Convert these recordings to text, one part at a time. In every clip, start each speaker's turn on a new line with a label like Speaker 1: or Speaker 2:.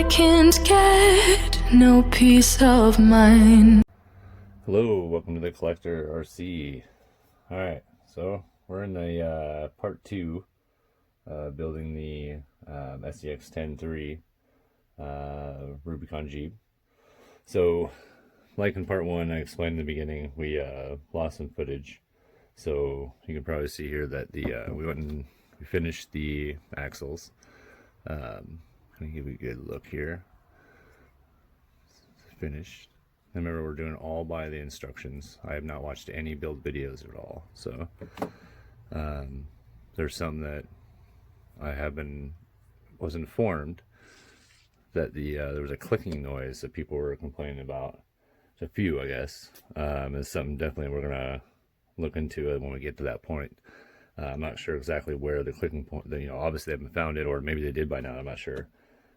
Speaker 1: can't get no peace of mind.
Speaker 2: Hello, welcome to the Collector RC. Alright, so we're in the part 2, building the SCX10-iii Rubicon Jeep. So, like in part 1, I explained in the beginning, we lost some footage. So you can probably see here that the we went and we finished the axles. I'm gonna give you a good look here. It's finished. Remember, we're doing all by the instructions. I have not watched any build videos at all. So there's some that was informed that there was a clicking noise that people were complaining about. There's a few, I guess. It's something definitely we're gonna look into it when we get to that point. I'm not sure exactly where the clicking point, obviously they haven't found it, or maybe they did by now, I'm not sure.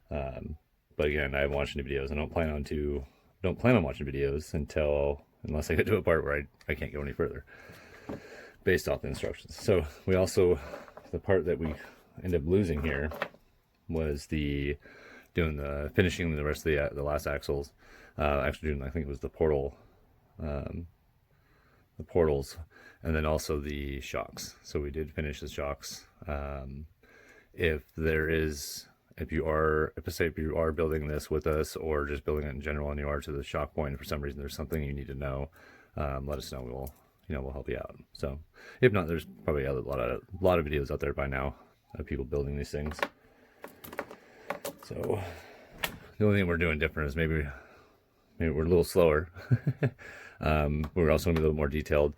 Speaker 2: But again, I haven't watched any videos. I don't plan on watching videos unless I get to a part where I can't go any further based off the instructions. So we also, the part that we end up losing here was finishing the rest of the last axles, actually doing, I think it was the portals, and then also the shocks. So we did finish the shocks. If you are building this with us, or just building it in general, and you are to the shock point, and for some reason there's something you need to know, let us know. We'll help you out. So if not, there's probably a lot of videos out there by now of people building these things. So the only thing we're doing different is maybe we're a little slower. We're also gonna be a little more detailed.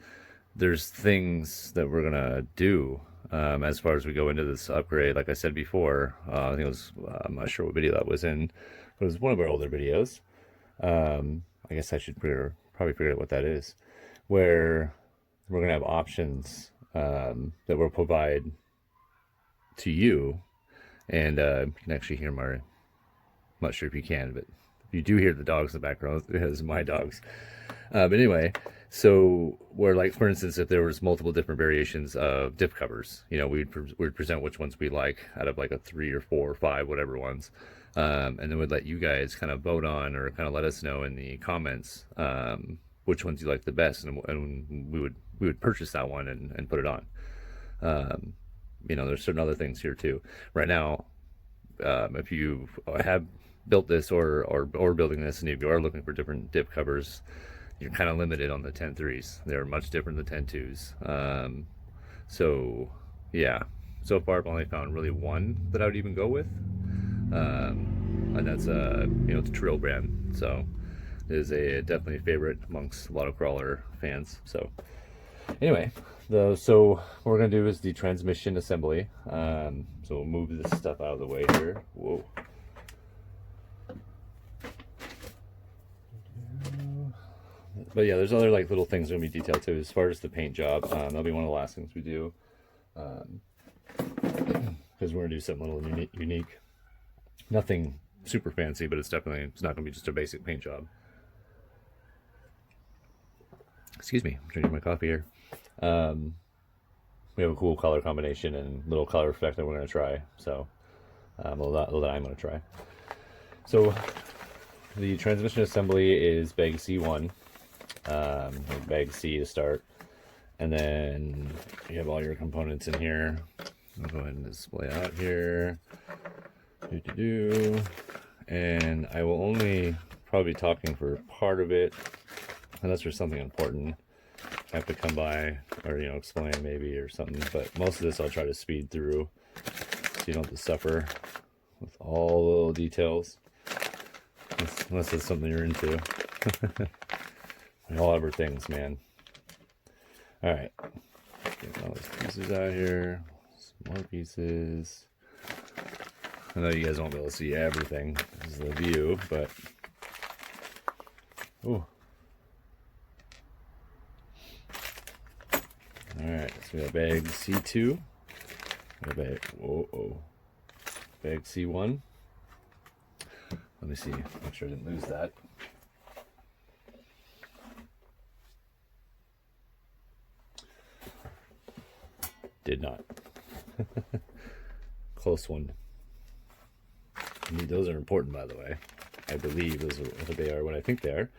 Speaker 2: There's things that we're gonna do as far as we go into this upgrade. Like I said before, I think it was, I'm not sure what video that was in, but it was one of our older videos. I guess I should probably figure out what that is, where we're gonna have options that we'll provide to you. And you can actually hear I'm not sure if you can, but if you do hear the dogs in the background, it's my dogs. But anyway, so where, like, for instance, if there was multiple different variations of diff covers, we'd present which ones we like out of like a 3 or 4 or 5, whatever ones. And then we'd let you guys kind of vote on, or kind of let us know in the comments which ones you like the best, and we would purchase that one and put it on. There's certain other things here too. Right now, if you have built this or building this, and if you are looking for different dip covers, you're kind of limited on the 10.3s. They're much different than the 10.2s. So yeah, so far I've only found really one that I would even go with, and that's it's a Trill brand. So it is definitely a favorite amongst a lot of crawler fans. So anyway, so what we're gonna do is the transmission assembly. So we'll move this stuff out of the way here. Whoa. But yeah, there's other like little things that are gonna be detailed too. As far as the paint job, that'll be one of the last things we do, because we're gonna do something a little unique. Nothing super fancy, but it's not gonna be just a basic paint job. Excuse me, I'm drinking my coffee here. We have a cool color combination and little color effect that we're gonna try. So a little that I'm gonna try. So the transmission assembly is bag C1. Bag C to start, and then you have all your components in here. I'll go ahead and display out here. And I will only probably be talking for part of it, unless there's something important I have to come by or explain maybe or something. But most of this I'll try to speed through, so you don't have to suffer with all the little details, unless it's something you're into. All other things, man. All right, get all these pieces out here. Some more pieces. I know you guys won't be able to see everything. This is the view, but oh. All right, so we got bag C2. Bag C1. Let me see. Make sure I didn't lose that. Did not. Close one. Those are important, by the way. I believe those are what they are, what I think they are.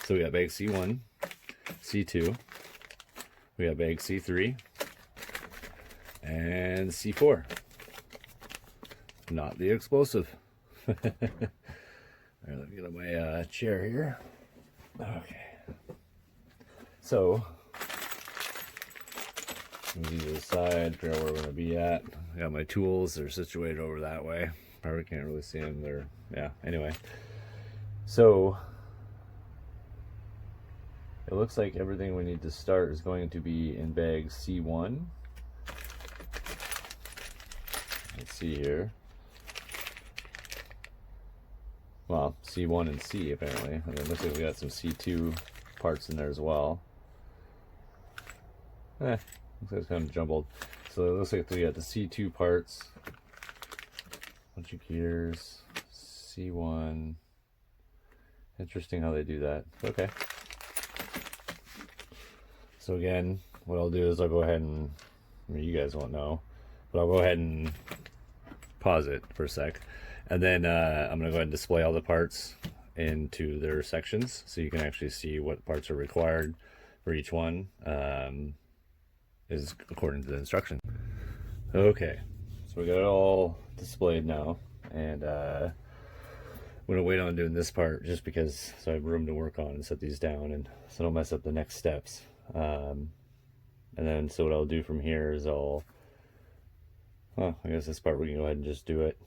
Speaker 2: So we got bag C1, C2, we got bag C3, and C4. Not the explosive. All right, let me get on my chair here. Okay. So, move these to the side, figure out where we're going to be at. I got my tools, they're situated over that way. Probably can't really see them. They're, yeah, anyway. So, it looks like everything we need to start is going to be in bag C1. Let's see here. Well, C1 and C apparently. And it looks like we got some C2 parts in there as well. Looks like it's kind of jumbled. So it looks like we got the C2 parts, bunch of gears, C1. Interesting how they do that. Okay. So again, what I'll do is I'll go ahead and, I mean, you guys won't know, but I'll go ahead and pause it for a sec. And then I'm going to go ahead and display all the parts into their sections so you can actually see what parts are required for each one. Is according to the instruction. Okay, so we got it all displayed now, and I'm gonna wait on doing this part just because so I have room to work on and set these down, and so I don't mess up the next steps. And then so what I'll do from here is I guess this part we can go ahead and just do it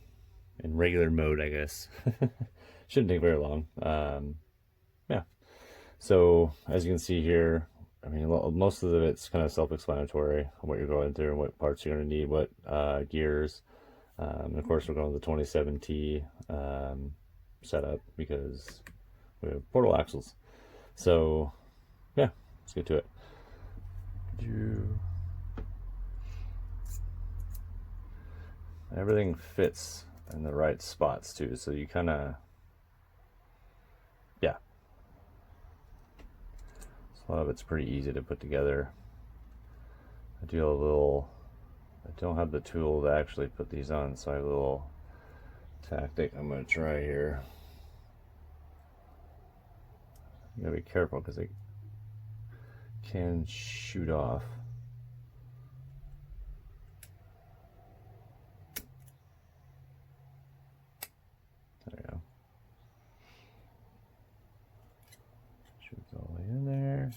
Speaker 2: in regular mode, I guess. Shouldn't take very long. Yeah. So as you can see here, I mean, most of it's kind of self-explanatory what you're going through and what parts you're going to need, what gears. And of course, we're going with the 27T setup because we have portal axles. So, yeah, let's get to it. Everything fits in the right spots too, so you kind of, yeah. A lot of it's pretty easy to put together. I don't have the tool to actually put these on, so I have a little tactic I'm going to try here. You gotta be careful because they can shoot off. There we go. Shoots all the way in there.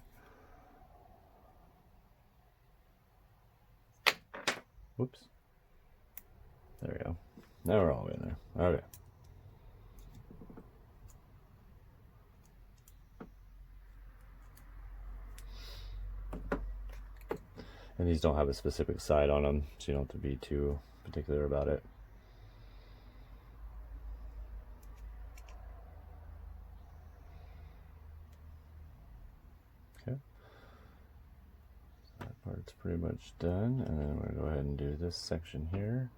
Speaker 2: Whoops. There we go. Now we're all the way in there. Okay. And these don't have a specific side on them, so you don't have to be too particular about it. Okay. So that part's pretty much done, and then we're going to go ahead and do this section here.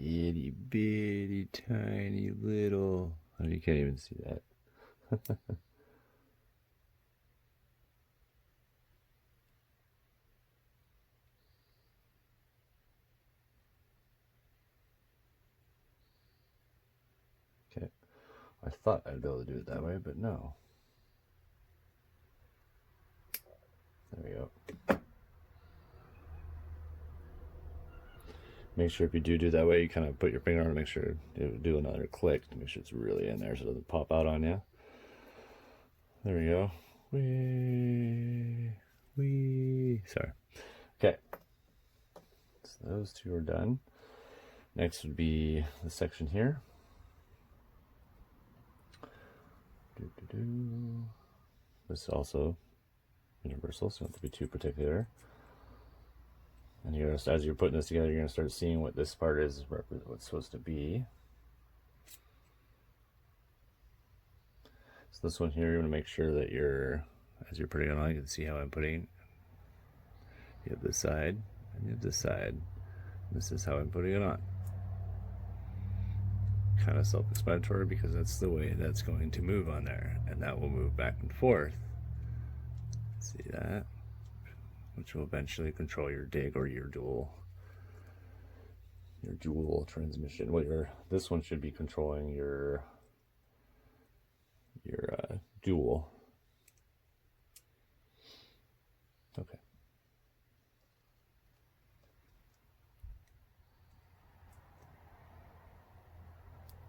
Speaker 2: Itty bitty tiny little, oh, you can't even see that. Okay, I thought I'd be able to do it that way, but no. There we go. Make sure if you do that way, you kind of put your finger on it, make sure you do another click to make sure it's really in there so it doesn't pop out on you. There we go. Wee. Sorry. Okay. So those two are done. Next would be the section here. This is also universal, so you don't have to be too particular. And you're, as you're putting this together, you're going to start seeing what this part is, what it's supposed to be. So this one here, you want to make sure that you're, as you're putting it on, you can see how I'm putting. You have this side, and you have this side. This is how I'm putting it on. Kind of self-explanatory because that's the way that's going to move on there, and that will move back and forth. See that? which will eventually control your dig or your dual transmission. Well, this one should be controlling your dual. Okay.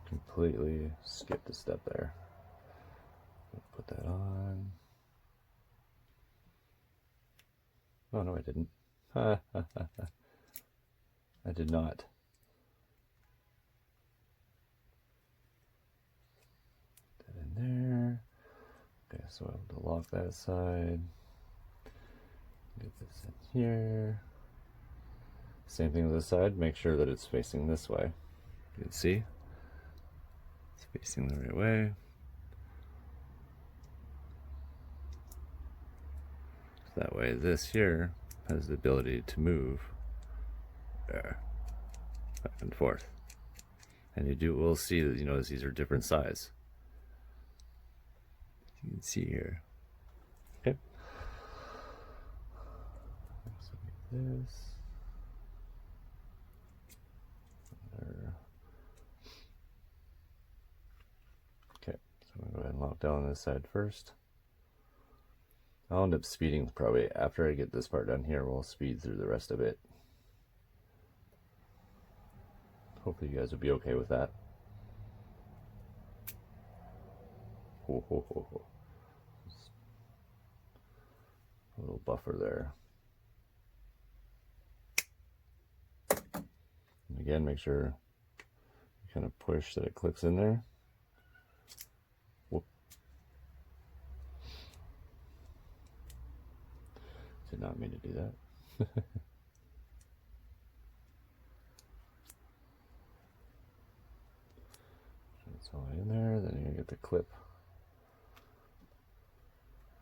Speaker 2: Completely skipped a step there. Put that on. Oh no, I didn't. I did not. Put that in there. Okay, so I have to lock that side. Get this in here. Same thing with this side. Make sure that it's facing this way. You can see it's facing the right way. So that way, this here has the ability to move there, back and forth. And we'll see that, you notice these are different size. You can see here. Okay. So this. There. Okay, so I'm gonna go ahead and lock down this side first. I'll end up speeding probably after I get this part done here. We'll speed through the rest of it. Hopefully you guys will be okay with that. Ho, ho, ho, ho. A little buffer there. And again, make sure you kind of push that it clicks in there. Whoop. Did not mean to do that. It's all in there. Then you're gonna get the clip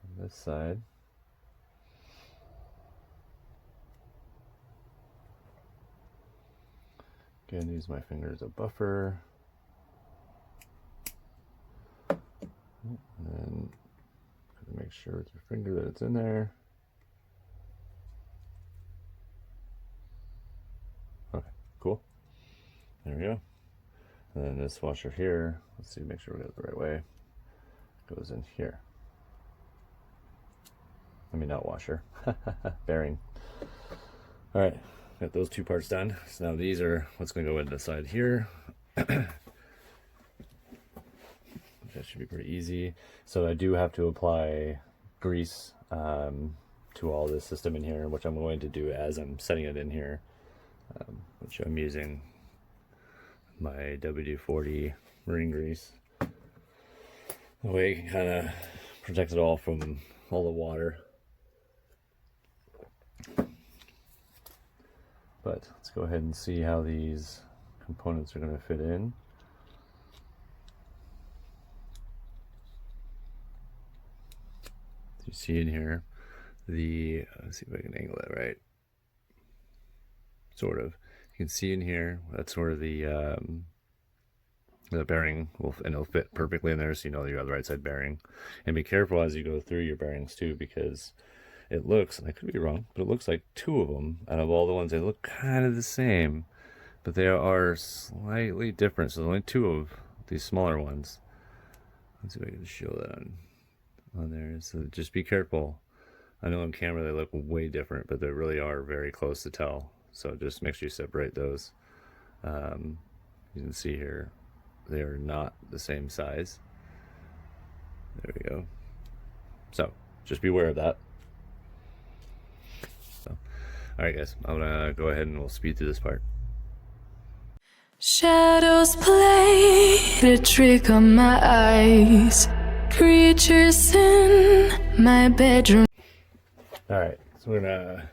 Speaker 2: on this side. Again, use my finger as a buffer. And then make sure with your finger that it's in there. Okay, cool. There we go. And then this washer here, let's see, make sure we got it the right way. Goes in here. I mean, not washer, bearing. All right, got those two parts done. So now these are what's going to go into the side here. That should be pretty easy. So I do have to apply grease to all this system in here, which I'm going to do as I'm setting it in here, which I'm using my WD-40 marine grease. That way you can kind of protect it all from all the water. But let's go ahead and see how these components are going to fit in. So you see in here let's see if I can angle that right. Sort of. You can see in here, that's where the bearing and it'll fit perfectly in there, so you know you have the right side bearing. And be careful as you go through your bearings too, because it looks, and I could be wrong, but it looks like two of them out of all the ones, they look kind of the same, but they are slightly different. So there's only two of these smaller ones. Let's see if I can show that on there. So just be careful. I know on camera they look way different, but they really are very close to tell. So just make sure you separate those. You can see here, they are not the same size. There we go. So just be aware of that. So, all right, guys, I'm gonna go ahead and we'll speed through this part.
Speaker 1: Shadows played a trick on my eyes. Creatures in my bedroom.
Speaker 2: All right, so we're gonna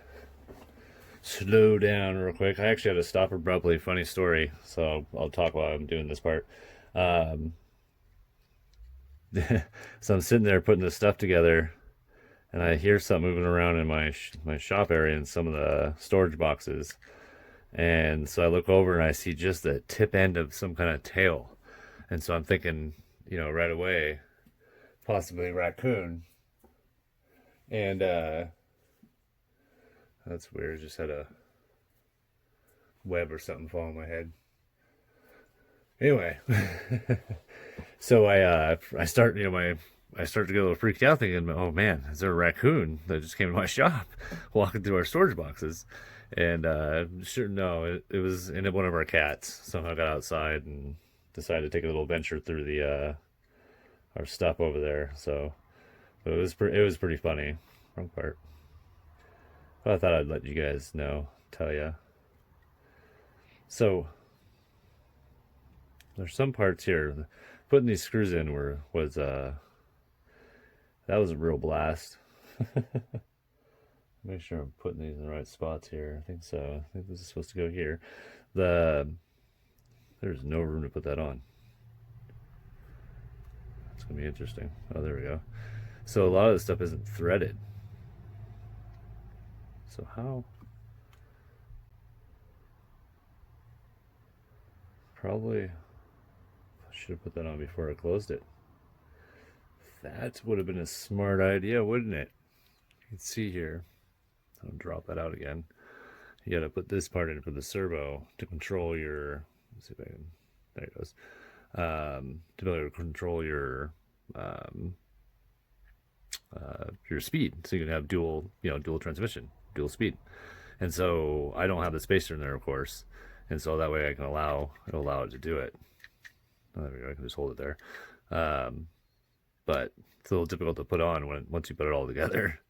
Speaker 2: slow down real quick. I actually had to stop abruptly. Funny story. So I'll talk while I'm doing this part. So I'm sitting there putting this stuff together, and I hear something moving around in my shop area in some of the storage boxes. And so I look over and I see just the tip end of some kind of tail. And so I'm thinking, you know, right away, possibly a raccoon. And That's weird. Just had a web or something fall on my head. Anyway, so I start I start to get a little freaked out, thinking, oh man, is there a raccoon that just came to my shop, walking through our storage boxes? And sure, no, it was in one of our cats. Somehow got outside and decided to take a little venture through the our stuff over there. So it was pretty funny. Wrong part. But I thought I'd let you guys know, tell you. So there's some parts here. Putting these screws in was that was a real blast. Make sure I'm putting these in the right spots here. I think so. I think this is supposed to go here. There's no room to put that on. It's gonna be interesting. Oh, there we go. So a lot of this stuff isn't threaded. So how? Probably should have put that on before I closed it. That would have been a smart idea, wouldn't it? You can see here. I'll drop that out again. You got to put this part in for the servo to control your. Let's see if I can. There it goes. To be able to control your speed, so you can have dual transmission, dual speed. And so I don't have the spacer in there, of course, and so that way I can allow it to do it. Oh, there we go. I can just hold it there. But it's a little difficult to put on once you put it all together.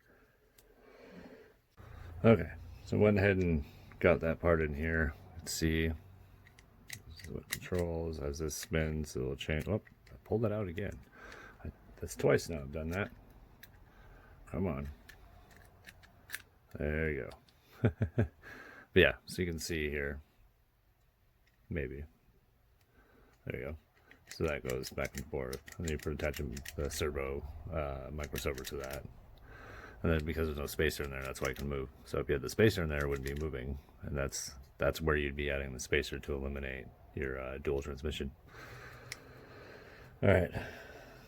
Speaker 2: Okay, so went ahead and got that part in here. Let's see. This is what controls as this spins. It'll change. Oh, I pulled that out again. That's twice now I've done that. Come on. There you go. But yeah, so you can see here. Maybe. There you go. So that goes back and forth. And then you attach the servo micro servo to that. And then because there's no spacer in there, that's why it can move. So if you had the spacer in there, it wouldn't be moving. And that's where you'd be adding the spacer to eliminate your dual transmission. All right.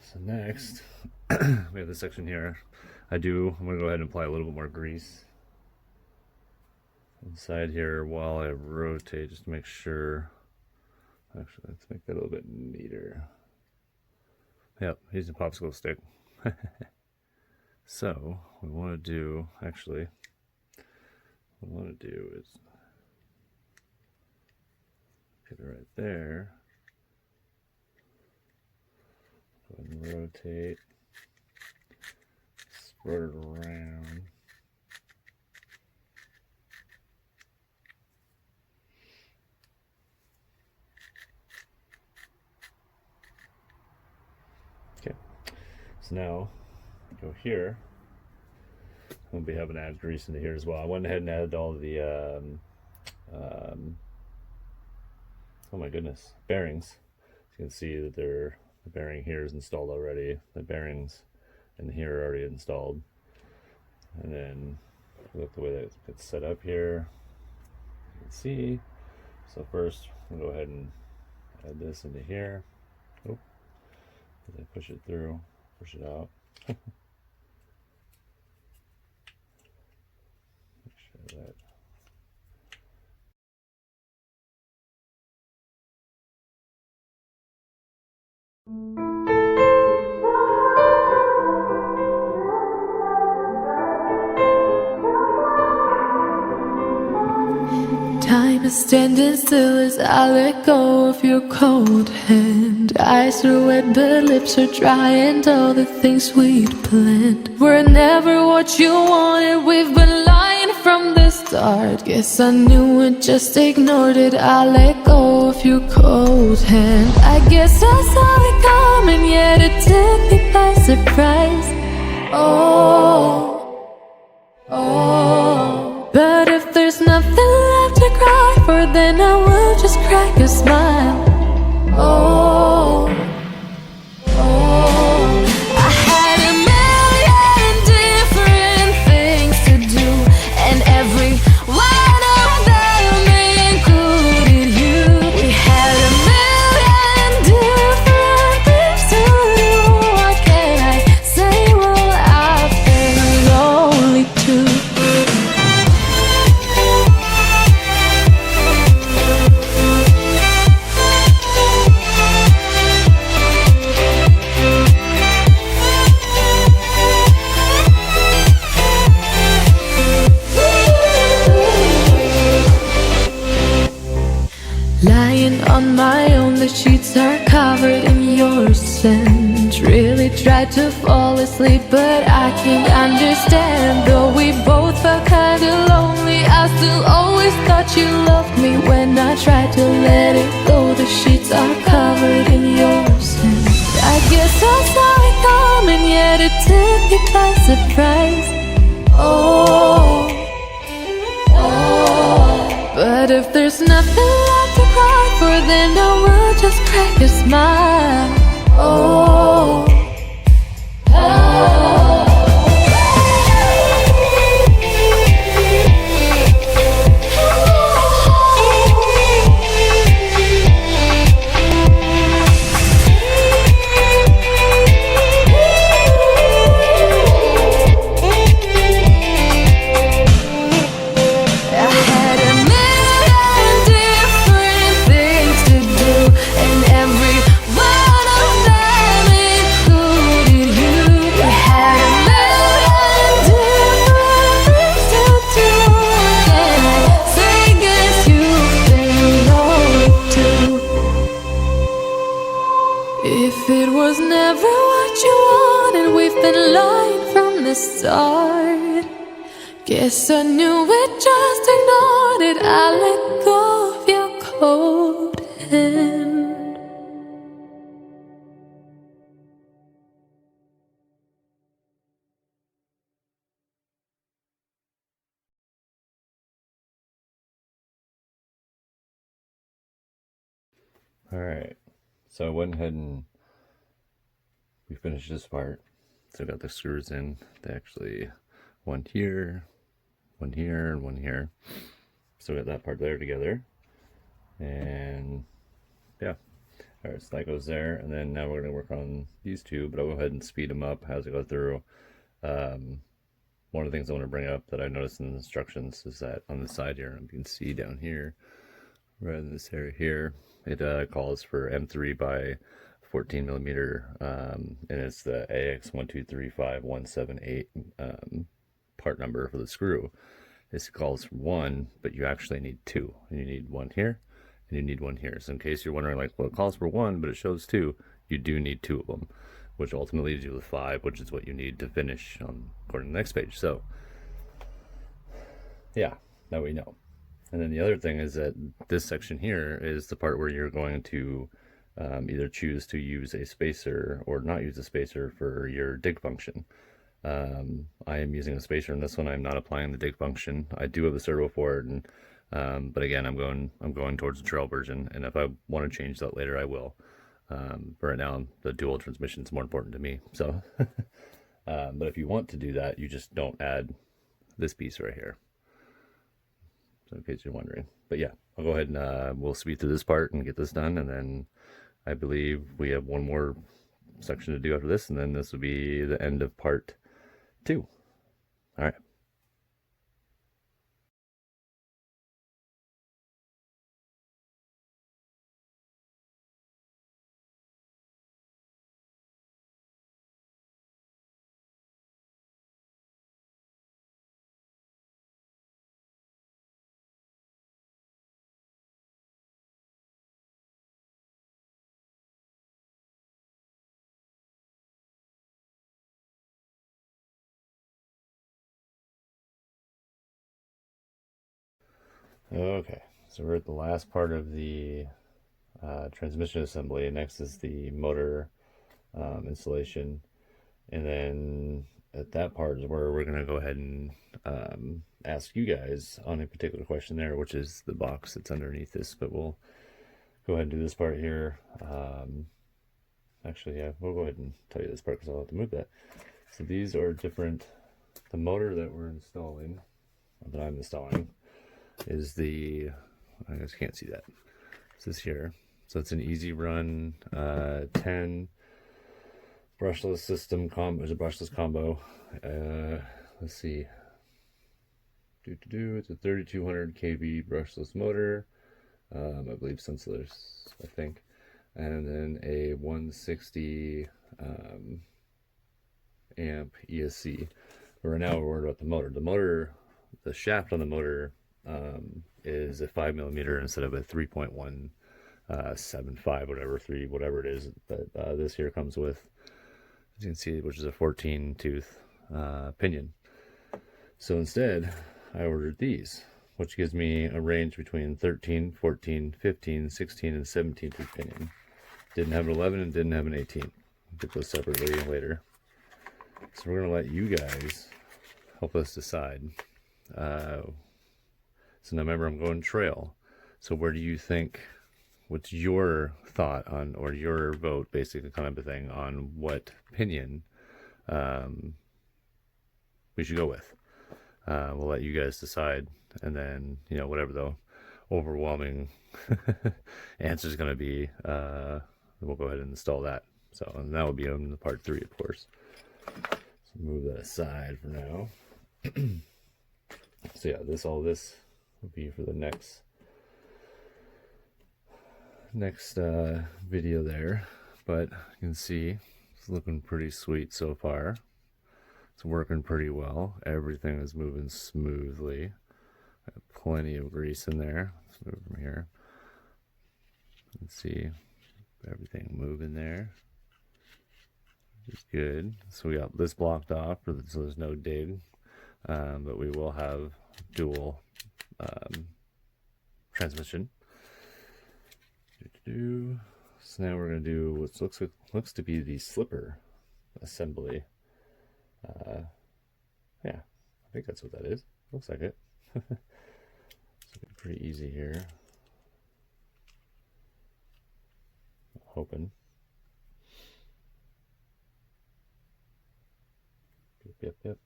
Speaker 2: So next, we have this section here. I'm going to go ahead and apply a little bit more grease inside here while I rotate, just to make sure. Actually, let's make that a little bit neater. Yep, here's a popsicle stick. So, what we want to do, actually, what we want to do is get it right there. Go ahead and rotate, spread it around. Okay, so now go here. We'll be having to add grease into here as well. I went ahead and added all the oh my goodness, bearings. You can see that the bearing here is installed already. The bearings in here are already installed. And then look the way that it's set up here. You can see. So first we'll go ahead and add this into here. Oh, as I push it through, push it out. Make sure that
Speaker 1: Time is standing still as I let go of your cold hand. Eyes are wet but lips are dry, and all the things we'd planned were never what you wanted. We've been lying from the start. Guess I knew it, just ignored it. I let go of your cold hand. I guess I saw it coming, yet it took me by surprise. Oh, oh. But if there's nothing left to cry for, then I will just crack a smile. Oh, oh. I had a million different things to do, and every one of them included you. We had a million different things to do. What can I say? Well, I've been lonely too. my own, the sheets are covered in your scent. Really tried to fall asleep, but I can't understand. Though we both felt kinda lonely, I still always thought you loved me. When I tried to let it go, the sheets are covered in your scent. I guess I saw it coming, yet it took me by surprise. Oh, oh. But if there's nothing left to cry for, then I will just crack a smile. Oh, oh. If it was never what you wanted, we've been lying from the start. Guess I knew it, just ignored it. I let go of your cold hand.
Speaker 2: All right, so I went ahead and we finished this part. So I got the screws in. They actually one here, and one here. So we got that part there together. And yeah, all right, so that goes there. And then now we're gonna work on these two, but I'll go ahead and speed them up as I go through. One of the things I want to bring up that I noticed in the instructions is that on the side here, you can see down here, right in this area here, it calls for M3 by 14 millimeter, and it's the AX1235178 part number for the screw. This calls for one, but you actually need two. And you need one here, and you need one here. So in case you're wondering, like, well, it calls for one, but it shows two, you do need two of them, which ultimately leaves you with five, which is what you need to finish on according to the next page. So yeah, now we know. And then the other thing is that this section here is the part where you're going to either choose to use a spacer or not use a spacer for your dig function. I am using a spacer in this one. I'm not applying the dig function. I do have the servo for it, and but again, I'm going towards the trail version. And if I want to change that later, I will. For right now, the dual transmission is more important to me. So, but if you want to do that, you just don't add this piece right here. So in case you're wondering, but yeah, I'll go ahead and we'll speed through this part and get this done, and then I believe we have one more section to do after this, and then this will be the end of part 2. All right. Okay, so we're at the last part of the transmission assembly. Next is the motor installation, and then at that part is where we're going to go ahead and ask you guys on a particular question there, which is the box that's underneath this. But we'll go ahead and do this part here. Actually, yeah, we'll go ahead and tell you this part because I'll have to move that. So these are different. The motor that we're installing, that I'm installing, is the, I guess you can't see that, it's this here. So it's an Easy Run 10 brushless system combo. There's a brushless combo. Let's see, it's a 3200 kV brushless motor, I believe sensorless, I think, and then a 160 amp ESC. But right now we're worried about the motor. The shaft on the motor is a 5 millimeter instead of a 3.1 7.5, whatever, 3, whatever it is that this here comes with, as you can see, which is a 14 tooth pinion. So instead, I ordered these, which gives me a range between 13, 14, 15, 16, and 17 tooth pinion. Didn't have an 11 and didn't have an 18. I'll get those separately later. So we're going to let you guys help us decide. So now remember, I'm going trail. So where do you think, what's your thought on, or your vote, basically, kind of a thing, on what pinion we should go with? We'll let you guys decide, and then, you know, whatever the overwhelming answer is going to be, we'll go ahead and install that. So, and that will be in the part 3, of course. So move that aside for now. So yeah, all this will be for the next video there. But you can see it's looking pretty sweet so far. It's working pretty well. Everything is moving smoothly. Plenty of grease in there. Let's move from here. Let's see everything moving there. It's good. So we got this blocked off, so there's no dig. But we will have dual transmission. So now we're going to do what looks to be the slipper assembly. Yeah, I think that's what that is. Looks like it. It's pretty easy here. I'm hoping. Yep.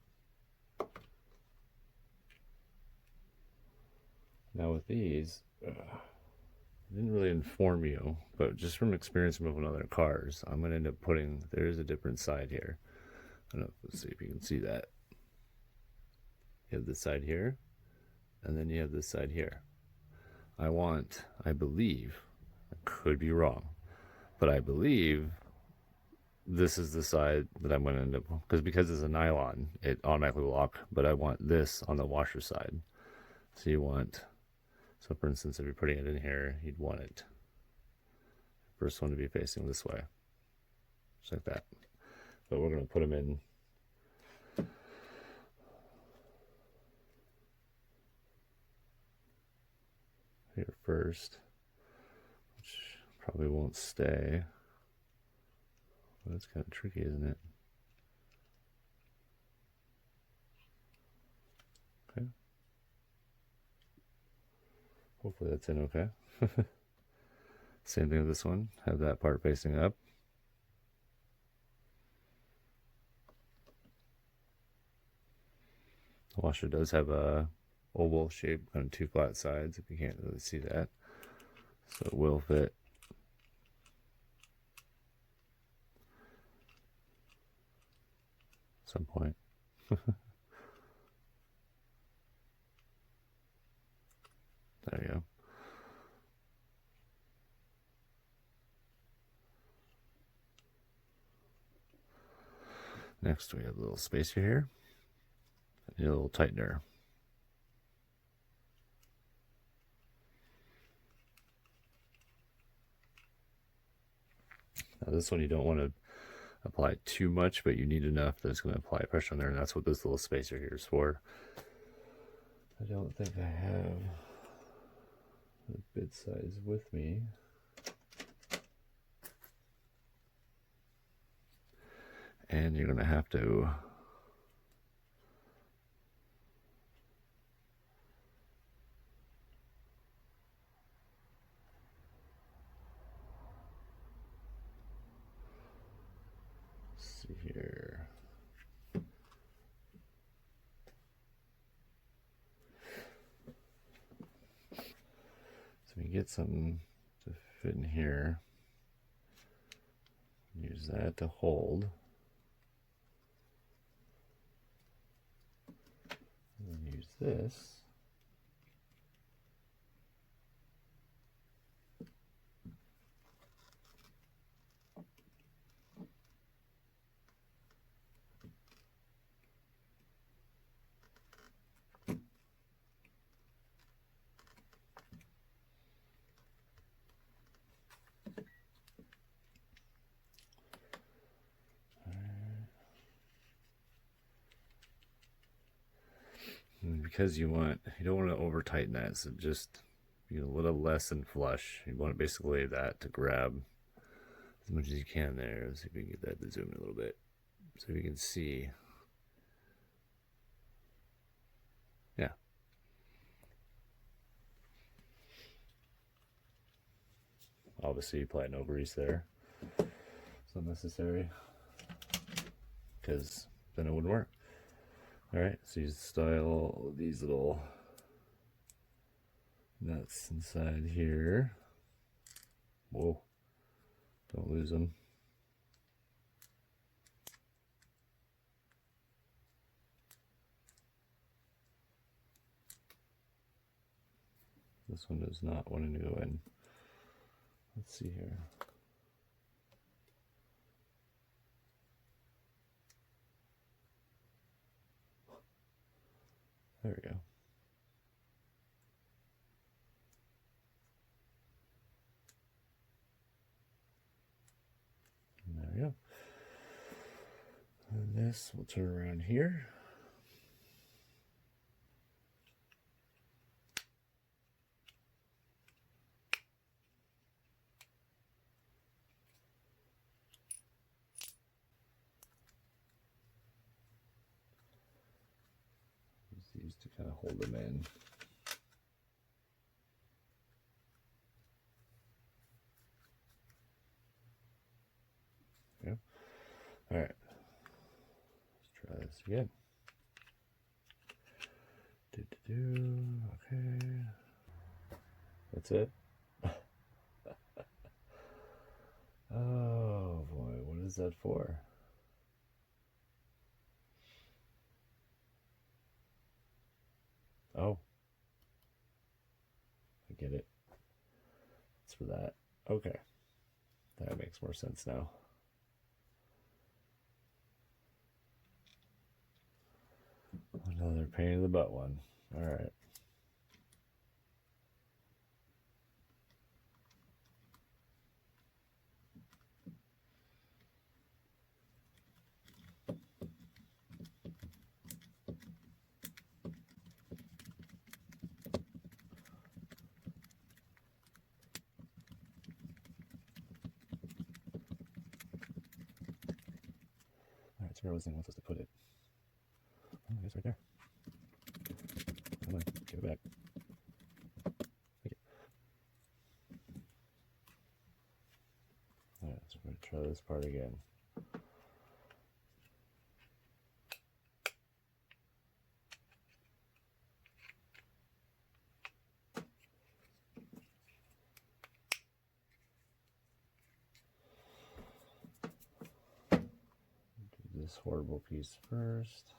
Speaker 2: Now with these, I didn't really inform you, but just from experience moving other cars, I'm going to end up putting, there's a different side here. I don't know, let's see if you can see that. You have this side here, and then you have this side here. I believe, I could be wrong, but I believe this is the side that I'm going to end up, because it's a nylon, it automatically will lock, but I want this on the washer side. So you want, so for instance, if you're putting it in here, you'd want it, first one to be facing this way, just like that. But we're going to put them in here first, which probably won't stay. But it's kind of tricky, isn't it? Okay. Hopefully that's in okay. Same thing with this one. Have that part facing up. The washer does have a oval shape, kind of 2 flat sides, if you can't really see that. So it will fit. At some point. There you go. Next we have a little spacer here. And a little tightener. Now this one you don't want to apply too much, but you need enough that it's going to apply pressure on there, and that's what this little spacer here is for. I don't think I have the bit size with me. And you're going to have to see here. So we get something to fit in here. Use that to hold. And then use this. because you don't want to over tighten that, so just be a little less than flush. You want basically that to grab as much as you can there. Let's see if we can get that to zoom in a little bit so you can see. Yeah. Obviously, apply no grease there. It's unnecessary because then it wouldn't work. All right, so you style these little nuts inside here. Whoa, don't lose them. This one is not wanting to go in. Let's see here. There we go. And there we go. And this we'll turn around here. These to kind of hold them in. Yeah. All right. Let's try this again. Okay. That's it. Oh boy, what is that for? Oh, I get it. It's for that. Okay. That makes more sense now. Another pain in the butt one. All right. All right, so where was I supposed to put it? Oh, I guess right there. Come on, give it back. Thank you. All right, so we're going to try this part again. Do this horrible piece first.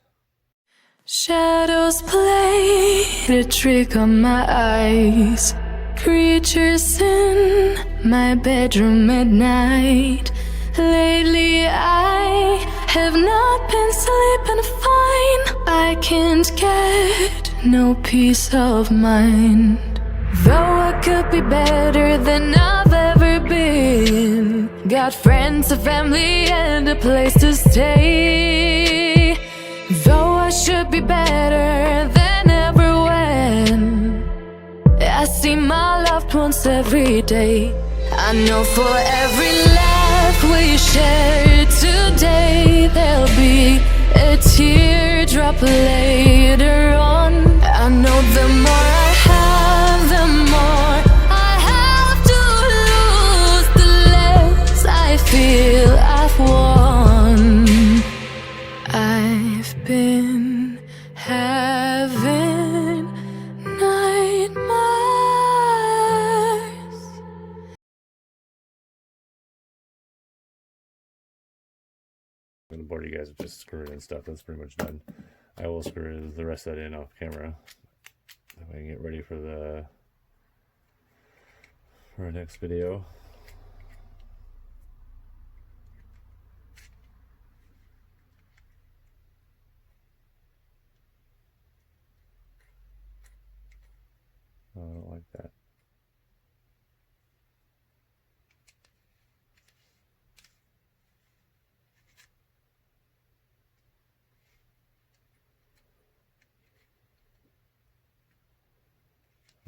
Speaker 1: Shadows played a trick on my eyes. Creatures in my bedroom at night. Lately I have not been sleeping fine. I can't get no peace of mind. Though I could be better than I've ever been. Got friends, a family, and a place to stay. Though I should be better than ever when I see my loved ones every day. I know for every laugh we share today, there'll be a teardrop later on. I know the more I have, the more I have to lose, the less I feel I've won. I've been having nightmares.
Speaker 2: I'm gonna bore you guys with just screwing in stuff. That's pretty much done. I will screw the rest of that in off camera. That way I can get ready for our next video. Oh, I don't like that.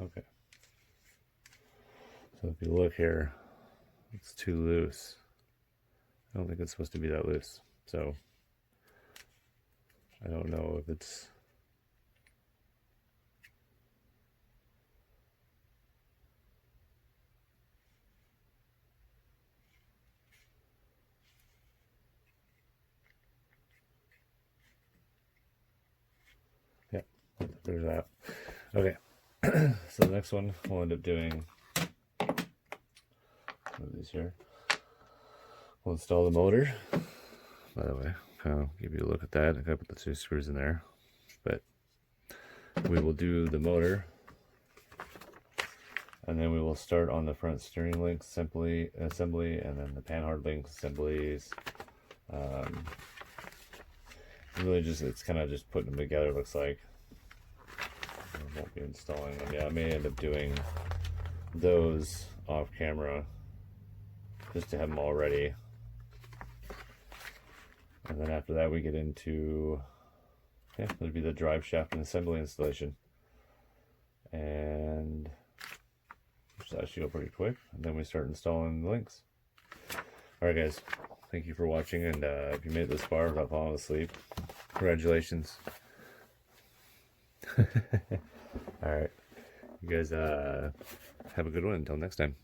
Speaker 2: Okay. So if you look here, it's too loose. I don't think it's supposed to be that loose. So I don't know if it's... Yeah, there's that. Okay, so the next one we'll end up doing these here. We'll install the motor. By the way, I'll give you a look at that. I gotta put the 2 screws in there, but we will do the motor, and then we will start on the front steering link assembly, and then the panhard link assemblies. Really, it's kind of just putting them together. Looks like I won't be installing them. Yeah, I may end up doing those off camera just to have them all ready. And then after that we get into, yeah, that'd be the drive shaft and assembly installation. And that should go pretty quick. And then we start installing the links. Alright guys, thank you for watching, and if you made it this far without falling asleep, congratulations. Alright, you guys have a good one until next time.